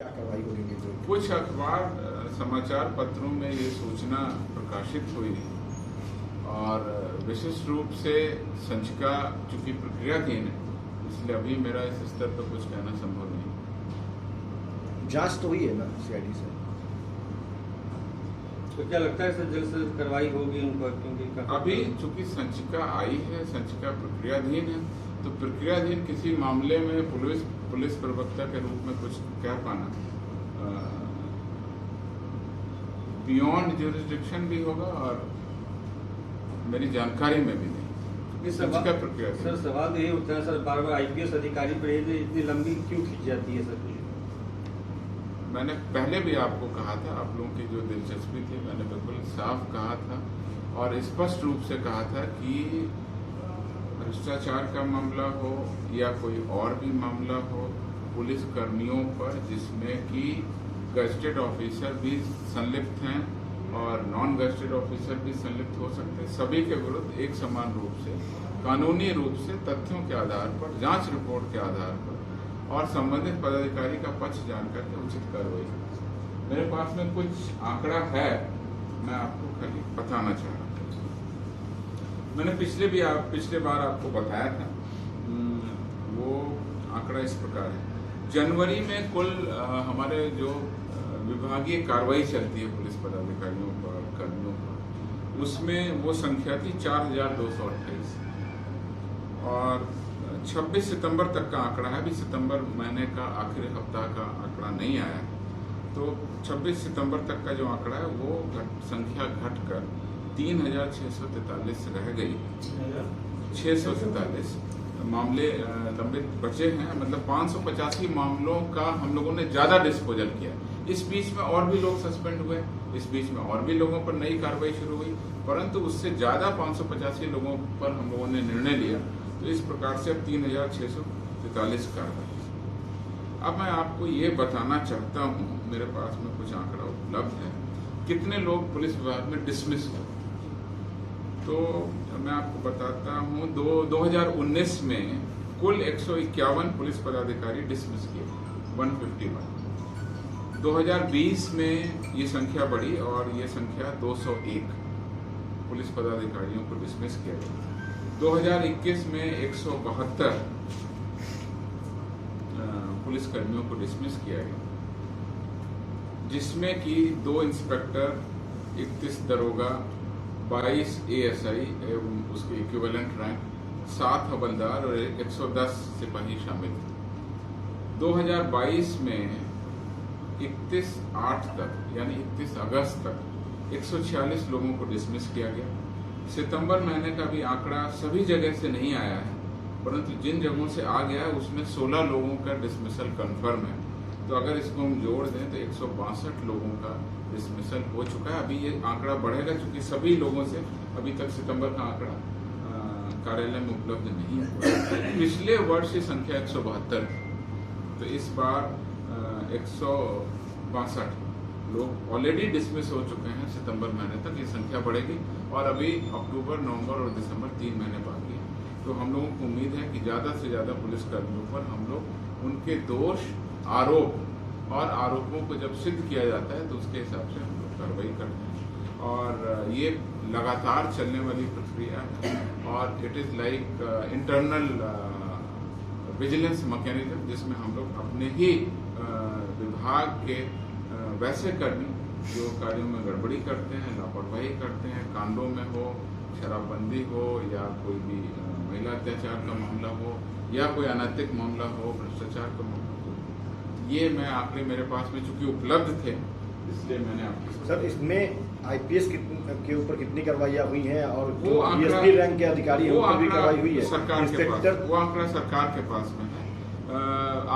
क्या कार्रवाई होगी? कुछ अखबार समाचार पत्रों में ये सूचना प्रकाशित हुई और विशेष रूप से संचिका चूंकि प्रक्रियाधीन है, इसलिए अभी मेरा इस स्तर पर कुछ कहना संभव नहीं। जांच तो हुई है ना सीआईडी से? तो क्या लगता है सर जल्द से कार्रवाई होगी उन पर? क्योंकि अभी चूंकि संचिका आई है, संचिका प्रक्रियाधीन है, तो प्रक्रियाधीन किसी मामले में पुलिस प्रवक्ता के रूप में कुछ कह पाना बियॉन्ड ज्यूरिसडिक्शन भी होगा और मेरी जानकारी में भी नहीं। संचिका प्रक्रिया सर सवाल यही उठता है सर, बार बार आईपीएस अधिकारी पर इतनी लंबी क्यों खींच जाती है सर? मैंने पहले भी आपको कहा था, आप लोगों की जो दिलचस्पी थी मैंने बिल्कुल साफ कहा था और स्पष्ट रूप से कहा था कि भ्रष्टाचार का मामला हो या कोई और भी मामला हो, पुलिस कर्मियों पर जिसमें कि गजेटेड ऑफिसर भी संलिप्त हैं और नॉन गजेटेड ऑफिसर भी संलिप्त हो सकते हैं, सभी के विरुद्ध एक समान रूप से कानूनी रूप से तथ्यों के आधार पर, जांच रिपोर्ट के आधार पर और संबंधित पदाधिकारी का पक्ष जानकर के उचित कार्रवाई। मेरे पास में कुछ आंकड़ा है, मैं आपको खाली बताना चाह रहा हूँ। मैंने पिछले बार आपको बताया था, वो आंकड़ा इस प्रकार है। जनवरी में कुल हमारे जो विभागीय कार्रवाई चलती है पुलिस पदाधिकारियों पर, कर्मियों पर, उसमें वो संख्या थी 4228 और 26 सितंबर तक का आंकड़ा है। अभी सितंबर महीने का आखिरी हफ्ता का आंकड़ा नहीं आया, तो 26 सितंबर तक का जो आंकड़ा है वो संख्या घटकर 3643 रह गई। 643 मामले लंबित बचे हैं, मतलब 585 मामलों का हम लोगों ने ज्यादा डिस्पोजल किया। इस बीच में और भी लोग सस्पेंड हुए, इस बीच में और भी लोगों पर नई कार्रवाई शुरू हुई, परंतु उससे ज्यादा 585 लोगों पर हम लोगों ने निर्णय लिया। तो इस प्रकार से अब 3643 कार्रवाई। अब मैं आपको ये बताना चाहता हूँ, मेरे पास में कुछ आंकड़ा उपलब्ध है, कितने लोग पुलिस विभाग में डिसमिस हुए। तो मैं आपको बताता हूँ, 2019 में कुल 151 पुलिस पदाधिकारी डिसमिस किए, 151। 2020 में ये संख्या बढ़ी और ये संख्या 201 पुलिस पदाधिकारियों को डिसमिस किया गया। 2021 में 172 पुलिस कर्मियों को डिसमिस किया गया, जिसमें कि 2 इंस्पेक्टर, 31 दरोगा, 22 एएसआई एवं उसके इक्विवेलेंट रैंक, 7 हवलदार और 110 सिपाही शामिल थे। 2022 में 31/8 तक यानी 31 अगस्त तक 146 लोगों को डिसमिस किया गया। सितंबर महीने का भी आंकड़ा सभी जगह से नहीं आया है, परंतु जिन जगहों से आ गया है उसमें 16 लोगों का डिसमिसल कंफर्म है। तो अगर इसको हम जोड़ दें तो 162 लोगों का डिसमिसल हो चुका है। अभी ये आंकड़ा बढ़ेगा क्योंकि सभी लोगों से अभी तक सितंबर का आंकड़ा कार्यालय में उपलब्ध नहीं है। पिछले वर्ष ये संख्या 172 है, तो इस बार 162 लोग ऑलरेडी डिसमिस हो चुके हैं। सितंबर महीने तक ये संख्या बढ़ेगी और अभी अक्टूबर, नवंबर और दिसंबर 3 महीने बाकी है। तो हम लोगों को उम्मीद है कि ज़्यादा से ज़्यादा पुलिसकर्मियों पर हम लोग उनके दोष, आरोप और आरोपों को जब सिद्ध किया जाता है तो उसके हिसाब से हम लोग कार्रवाई करते हैं। और ये लगातार चलने वाली प्रक्रिया है और it is like internal vigilance mechanism, जिसमें हम लोग अपने ही विभाग के वैसे कर्मी जो कार्यों में गड़बड़ी करते हैं, लापरवाही करते हैं, कांडों में हो, शराबबंदी हो या कोई भी महिला अत्याचार का मामला हो या कोई अनैतिक मामला हो, भ्रष्टाचार का मामला हो, ये मैं आंकड़े मेरे पास में चूंकि उपलब्ध थे इसलिए मैंने आपको। सर, इसमें आईपीएस के ऊपर कितनी कार्रवाइयाँ हुई हैं और जो डीएसपी रैंक के अधिकारी हैं उन पर भी कार्रवाई हुई है? सरकार के पास वो आंकड़ा सरकार के पास में है।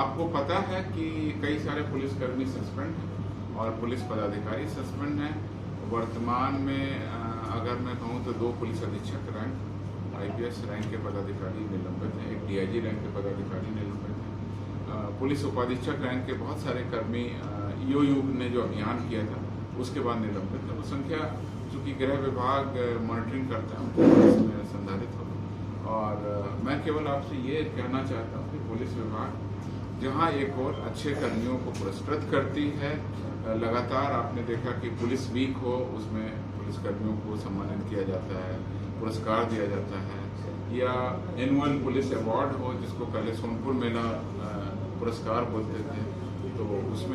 आपको पता है कि कई सारे पुलिसकर्मी सस्पेंड हैं और पुलिस पदाधिकारी सस्पेंड हैं। वर्तमान में अगर मैं कहूँ तो 2 पुलिस अधीक्षक रैंक आईपीएस रैंक के पदाधिकारी निलंबित हैं, एक डीआईजी रैंक के पदाधिकारी निलंबित हैं। पुलिस उपाधीक्षक रैंक के बहुत सारे कर्मी ईओयू ने जो अभियान किया था उसके बाद निलंबित है। वो संख्या चूंकि गृह विभाग मॉनिटरिंग करता है उनके इसमें संधारित होगा। और मैं केवल आपसे ये कहना चाहता हूँ कि पुलिस विभाग जहां एक और अच्छे कर्मियों को पुरस्कृत करती है। लगातार आपने देखा कि पुलिस वीक हो, उसमें पुलिस कर्मियों को सम्मानित किया जाता है, पुरस्कार दिया जाता है, या एनुअल पुलिस अवार्ड हो जिसको पहले सोनपुर मेला पुरस्कार बोलते थे, तो उसमें